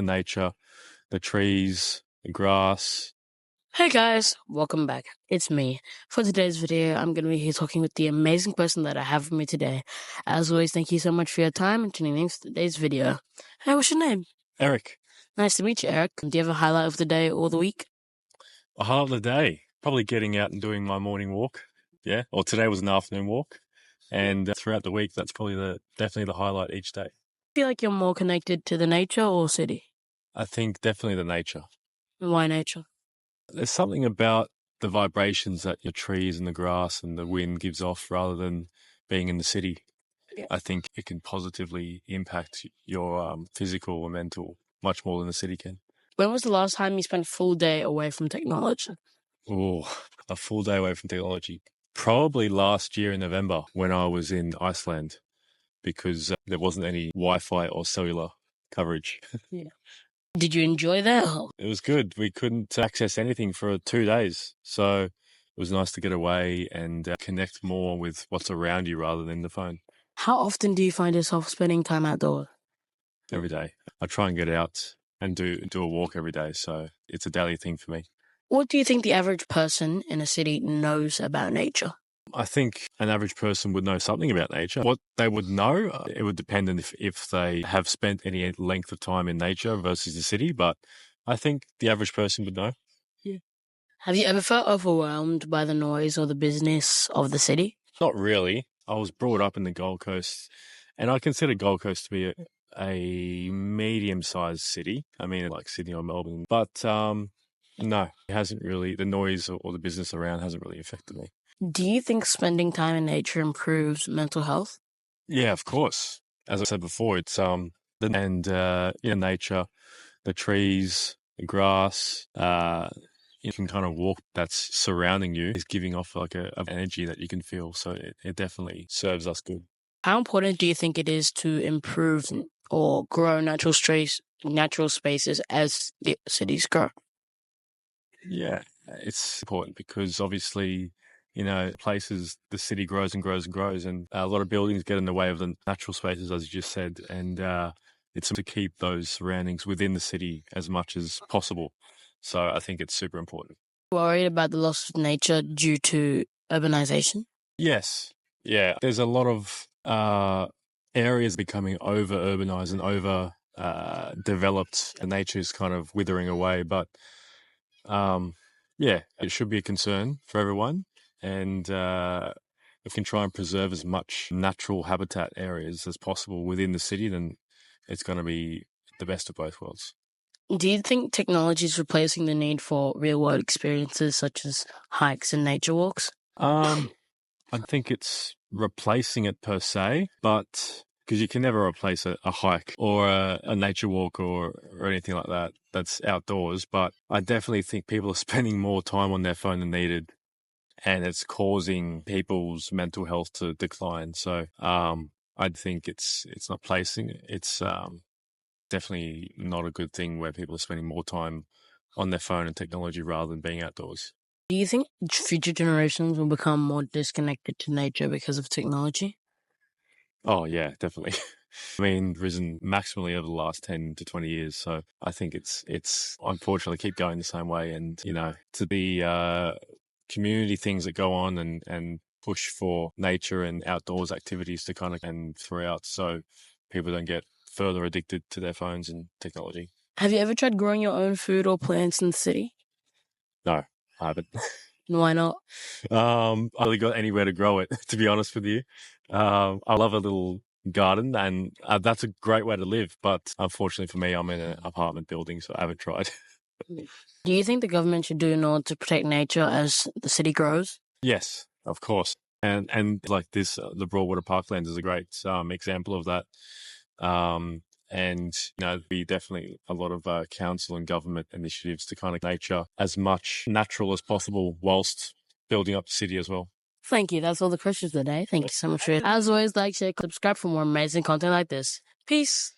the nature, the trees, the grass. Hey guys, welcome back. It's me. For today's video, I'm going to be here talking with the amazing person that I have with me today. As always, thank you so much for your time and tuning in to today's video. Hey, what's your name? Eric, Nice to meet you, Eric. Do you have a highlight of the day or the week? a highlight of the day, probably getting out and doing my morning walk. Yeah, or today was an afternoon walk. And throughout the week, that's probably definitely the highlight each day. Feel like you're more connected to the nature or city? I think definitely the nature. Why nature? There's something about the vibrations that your trees and the grass and the wind gives off rather than being in the city. Yeah. I think it can positively impact your physical or mental much more than the city can. When was the last time you spent a full day away from technology? Oh, a full day away from technology. Probably last year in November when I was in Iceland because there wasn't any Wi-Fi or cellular coverage. Yeah. Did you enjoy that? It was good. We couldn't access anything for 2 days. So it was nice to get away and connect more with what's around you rather than the phone. How often do you find yourself spending time outdoors? Every day. I try and get out and do a walk every day. So it's a daily thing for me. What do you think the average person in a city knows about nature? I think an average person would know something about nature. What they would know, it would depend on if they have spent any length of time in nature versus the city. But I think the average person would know. Yeah. Have you ever felt overwhelmed by the noise or the business of the city? Not really. I was brought up in the Gold Coast, and I consider Gold Coast to be a medium-sized city. I mean, like Sydney or Melbourne. But no, it hasn't really. The noise or the business around hasn't really affected me. Do you think spending time in nature improves mental health? Yeah, of course. As I said before, it's nature, the trees, the grass. You can kind of walk that's surrounding you is giving off like a energy that you can feel. So it definitely serves us good. How important do you think it is to improve or grow natural spaces as the cities grow? Yeah, it's important because obviously, places, the city grows and grows and grows, and a lot of buildings get in the way of the natural spaces, as you just said, and it's to keep those surroundings within the city as much as possible. So I think it's super important. Worried about the loss of nature due to urbanization? Yes. Yeah. There's a lot of areas becoming over urbanized and over developed, and nature is kind of withering away. But yeah, it should be a concern for everyone. And if we can try and preserve as much natural habitat areas as possible within the city, then it's going to be the best of both worlds. Do you think technology is replacing the need for real-world experiences such as hikes and nature walks? I think it's replacing it per se, but because you can never replace a hike or a nature walk or anything like that that's outdoors. But I definitely think people are spending more time on their phone than needed, and it's causing people's mental health to decline. So I think it's not placing. It's definitely not a good thing where people are spending more time on their phone and technology rather than being outdoors. Do you think future generations will become more disconnected to nature because of technology? Oh, yeah, definitely. I mean, risen maximally over the last 10 to 20 years. So I think it's unfortunately keep going the same way. And, to the community things that go on and push for nature and outdoors activities to kind of and throughout so people don't get further addicted to their phones and technology. Have you ever tried growing your own food or plants in the city? No, I haven't. Why not? I really got anywhere to grow it, to be honest with you. I love a little garden, and that's a great way to live. But unfortunately for me, I'm in an apartment building, so I haven't tried. Do you think the government should do in order to protect nature as the city grows? Yes, of course. And like this, the Broadwater Parklands is a great example of that. And be definitely a lot of council and government initiatives to kind of nature as much natural as possible whilst building up the city as well. Thank you. That's all the questions today. Thank you so much for it. As always, like, share, subscribe for more amazing content like this. Peace.